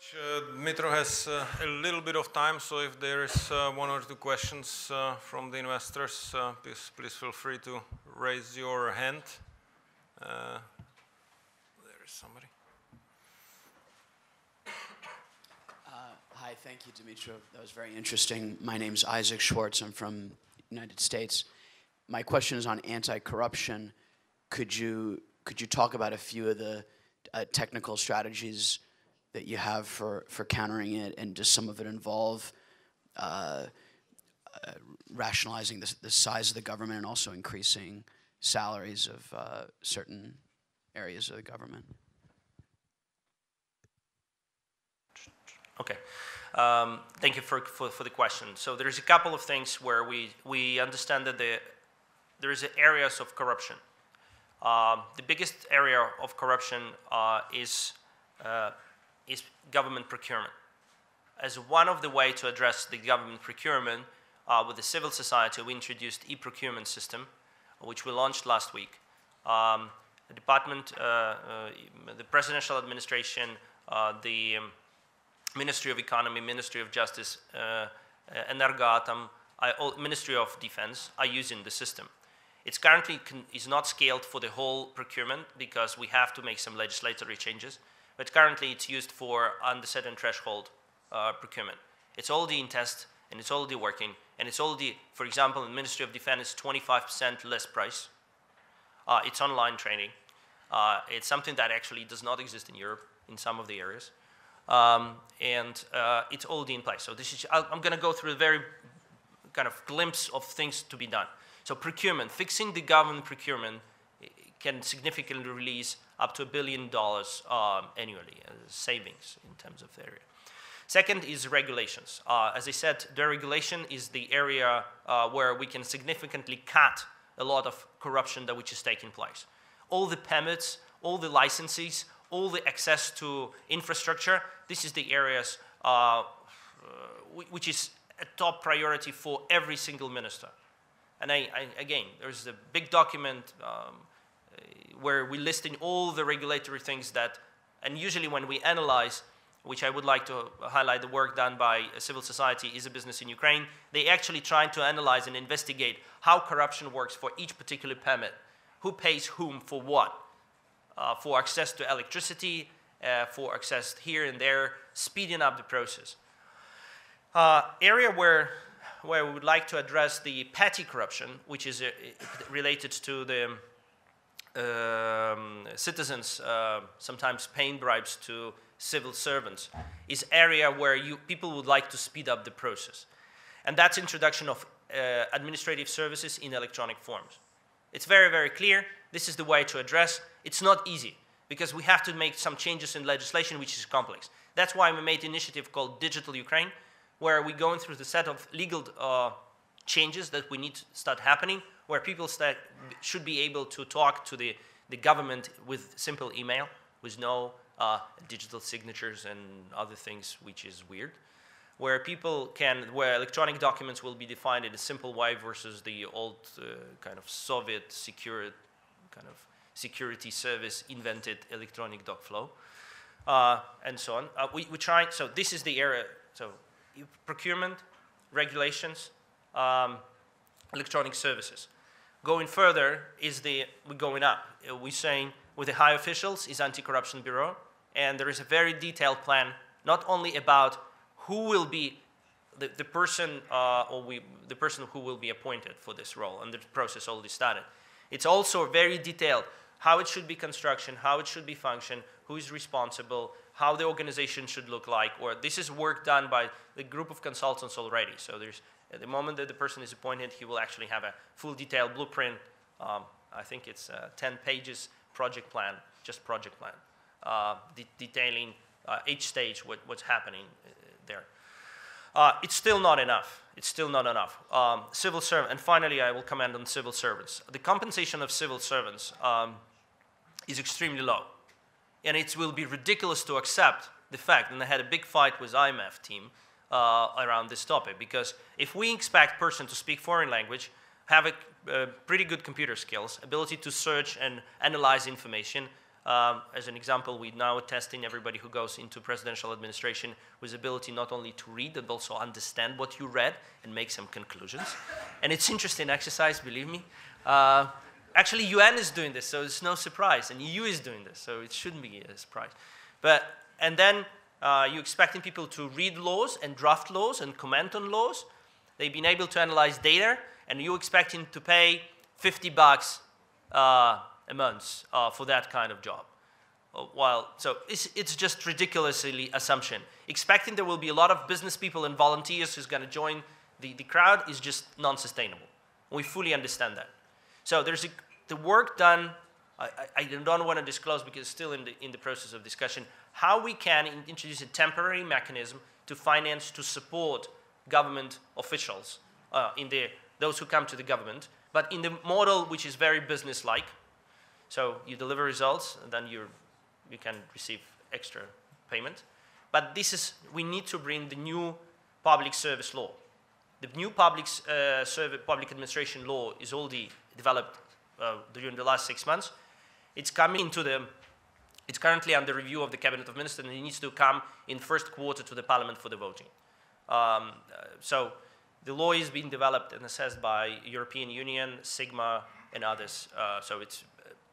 Dmytro has a little bit of time, so if there is one or two questions from the investors, please feel free to raise your hand. There is somebody. Hi, thank you, Dmytro. That was very interesting. My name's Isaac Schwartz. I'm from the United States. My question is on anti-corruption. Could you talk about a few of the technical strategies that you have for countering it, and does some of it involve rationalizing the size of the government and also increasing salaries of certain areas of the government? Okay. Thank you for the question. So there's a couple of things where we understand that there is areas of corruption. The biggest area of corruption is government procurement. As one of the ways to address the government procurement with the civil society, we introduced e-procurement system, which we launched last week. The department, the presidential administration, the Ministry of Economy, Ministry of Justice, Energoatom, Ministry of Defense are using the system. It's currently is not scaled for the whole procurement because we have to make some legislatory changes. But currently it's used for under certain threshold procurement. It's already in test and it's already working, and it's already, for example, in the Ministry of Defense, 25% less price. It's online training. It's something that actually does not exist in Europe in some of the areas. It's already in place. So this is, I'm going to go through a very kind of glimpse of things to be done. So procurement, fixing the government procurement can significantly release up to $1 billion annually as savings in terms of area. Second is regulations. As I said, deregulation is the area where we can significantly cut a lot of corruption which is taking place. All the permits, all the licenses, all the access to infrastructure, this is the areas which is a top priority for every single minister. And again, there's a big document where we list in all the regulatory things that, and usually when we analyze, which I would like to highlight the work done by civil society, is a business in Ukraine, they actually try to analyze and investigate how corruption works for each particular permit, who pays whom for what, for access to electricity, for access here and there, speeding up the process. Area where we would like to address the petty corruption, which is related to the citizens sometimes paying bribes to civil servants, is area where people would like to speed up the process. And that's introduction of administrative services in electronic forms. It's very, very clear. This is the way to address. It's not easy because we have to make some changes in legislation, which is complex. That's why we made an initiative called Digital Ukraine, where we're going through the set of legal changes that we need to start happening, where people should be able to talk to the government with simple email, with no digital signatures and other things, which is weird, where where electronic documents will be defined in a simple way versus the old kind of Soviet security service invented electronic doc flow, and so on. We try, so this is the area, so procurement, regulations, electronic services. Going further we're going up. We're saying with the high officials is Anti-Corruption Bureau, and there is a very detailed plan, not only about who will be the person the person who will be appointed for this role, and the process already started. It's also very detailed how it should be construction, how it should be function, who is responsible, how the organization should look like, or this is work done by the group of consultants already. So there's, at the moment that the person is appointed, he will actually have a full detailed blueprint. I think it's 10 pages project plan, just project plan, detailing each stage what's happening there. It's still not enough. It's still not enough. Civil servant, and finally I will comment on civil servants. The compensation of civil servants is extremely low. And it will be ridiculous to accept the fact, and I had a big fight with IMF team around this topic, because if we expect a person to speak foreign language, have pretty good computer skills, ability to search and analyze information, As an example, we're now testing everybody who goes into presidential administration with ability not only to read, but also understand what you read and make some conclusions. And it's interesting exercise, believe me. Actually, UN is doing this, so it's no surprise. And EU is doing this, so it shouldn't be a surprise. And then you're expecting people to read laws and draft laws and comment on laws. They've been able to analyze data, and you're expecting to pay $50 a month for that kind of job. So it's just ridiculously assumption. Expecting there will be a lot of business people and volunteers who's going to join the crowd is just non-sustainable. We fully understand that. So there's the work done. I don't want to disclose because it's still in the process of discussion, how we can introduce a temporary mechanism to finance, to support government officials, those who come to the government, but in the model which is very business-like. So you deliver results, and then you can receive extra payment. But we need to bring the new public service law. The new public administration law is already developed during the last 6 months. It's currently under review of the Cabinet of Ministers, and it needs to come in first quarter to the Parliament for the voting. So the law is being developed and assessed by European Union, Sigma, and others.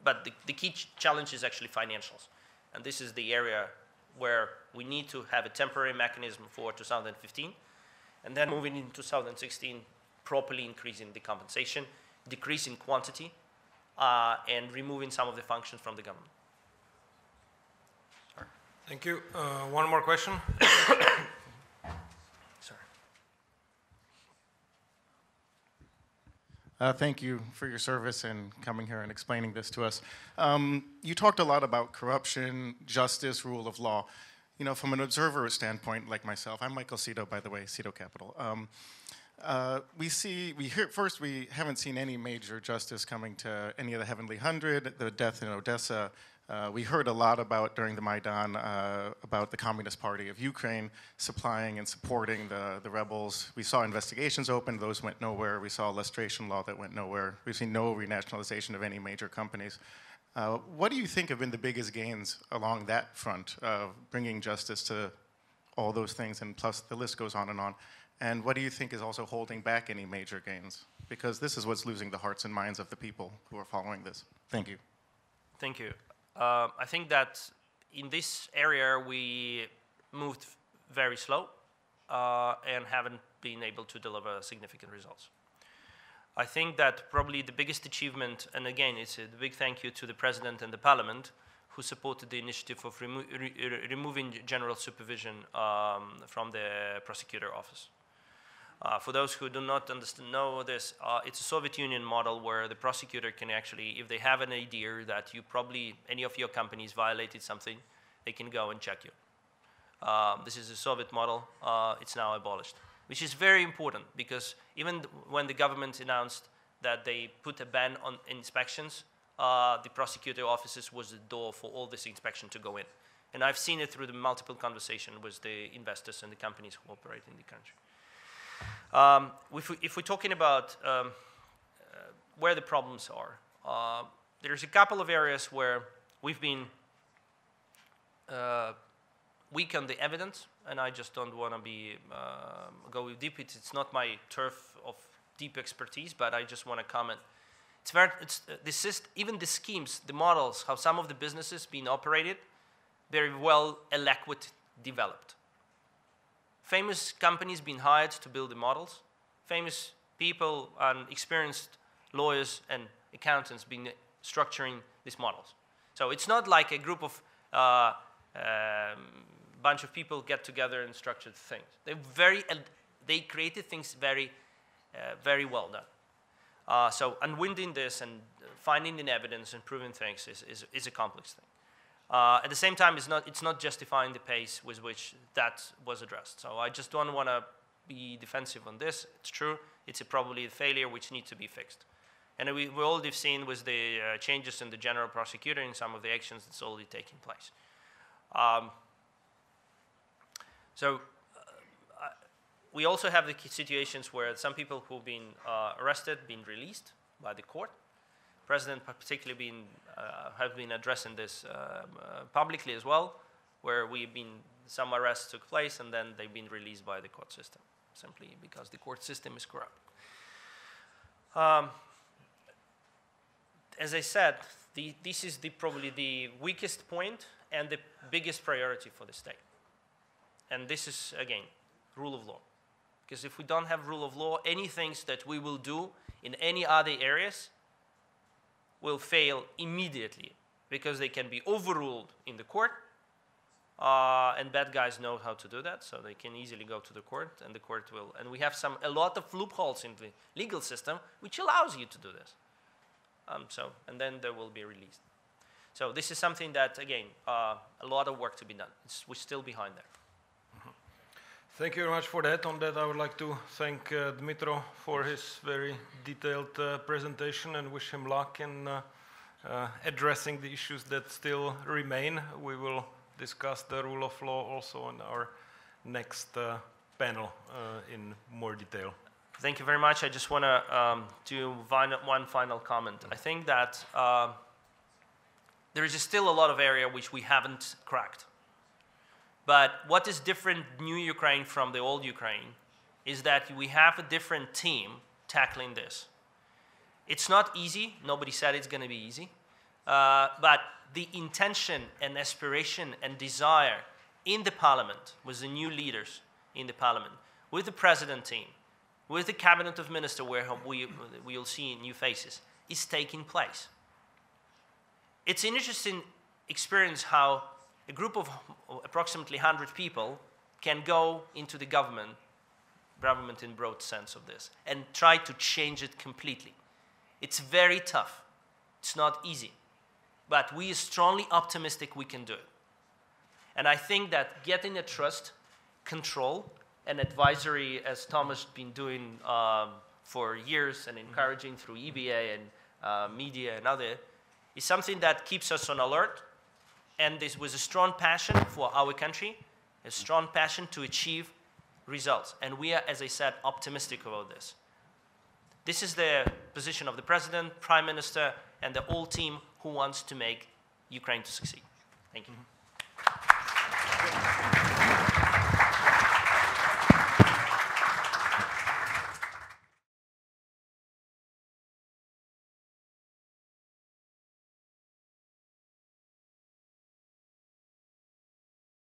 But the key challenge is actually financials. And this is the area where we need to have a temporary mechanism for 2015. And then moving in 2016, properly increasing the compensation, decreasing quantity, and removing some of the functions from the government. Sorry. Thank you. One more question. Thank you for your service and coming here and explaining this to us. You talked a lot about corruption, justice, rule of law. You know, from an observer standpoint, like myself, I'm Michael Cito, by the way, Cito Capital. We haven't seen any major justice coming to any of the Heavenly Hundred, the death in Odessa. We heard a lot during the Maidan about the Communist Party of Ukraine supplying and supporting the rebels. We saw investigations open, those went nowhere. We saw a lustration law that went nowhere. We've seen no renationalization of any major companies. What do you think have been the biggest gains along that front of bringing justice to all those things, and plus the list goes on? And what do you think is also holding back any major gains? Because this is what's losing the hearts and minds of the people who are following this. Thank you. Thank you. I think that in this area we moved very slow and haven't been able to deliver significant results. I think that probably the biggest achievement, and again, it's a big thank you to the President and the Parliament who supported the initiative of removing general supervision from the prosecutor office. For those who do not know this, it's a Soviet Union model where the prosecutor can actually, if they have an idea that any of your companies violated something, they can go and check you. This is a Soviet model. It's now abolished, which is very important because even when the government announced that they put a ban on inspections, the prosecutor offices was the door for all this inspection to go in. And I've seen it through the multiple conversation with the investors and the companies who operate in the country. If we're talking about where the problems are, there's a couple of areas where we've been weak on the evidence, and I just don't want to go deep. It's not my turf of deep expertise, but I just want to comment. Even the schemes, the models, how some of the businesses being operated, very well eloquent developed. Famous companies being hired to build the models, famous people and experienced lawyers and accountants being structuring these models. So it's not like a group of bunch of people get together and structured things. They created things very, very well done. So unwinding this and finding the evidence and proving things is a complex thing. At the same time, it's not justifying the pace with which that was addressed. So I just don't want to be defensive on this. It's true. It's probably a failure which needs to be fixed. And we all have seen with the changes in the general prosecutor in some of the actions that's already taking place. We also have the situations where some people who've been arrested, been released by the court. President particularly have been addressing this publicly as well, where some arrests took place and then they've been released by the court system, simply because the court system is corrupt. As I said, this is probably the weakest point and the biggest priority for the state. And this is, again, rule of law. Because if we don't have rule of law, any things that we will do in any other areas will fail immediately, because they can be overruled in the court, and bad guys know how to do that, so they can easily go to the court, and the court will. And we have a lot of loopholes in the legal system which allows you to do this. And then they will be released. So this is something that, again, a lot of work to be done. We're still behind there. Thank you very much for that. On that, I would like to thank Dmytro for his very detailed presentation and wish him luck in addressing the issues that still remain. We will discuss the rule of law also in our next panel in more detail. Thank you very much. I just want to do one final comment. I think that there is still a lot of area which we haven't cracked. But what is different, new Ukraine from the old Ukraine, is that we have a different team tackling this. It's not easy. Nobody said it's going to be easy. But the intention and aspiration and desire in the parliament, with the new leaders in the parliament, with the president team, with the cabinet of ministers, where we'll see new faces, is taking place. It's an interesting experience how a group of approximately 100 people can go into the government in broad sense of this, and try to change it completely. It's very tough. It's not easy. But we are strongly optimistic we can do it. And I think that getting a trust, control, and advisory, as Thomas has been doing for years and encouraging through EBA and media and other, is something that keeps us on alert. And this was a strong passion for our country, a strong passion to achieve results. And we are, as I said, optimistic about this. This is the position of the President, Prime Minister, and the whole team who wants to make Ukraine to succeed. Thank you.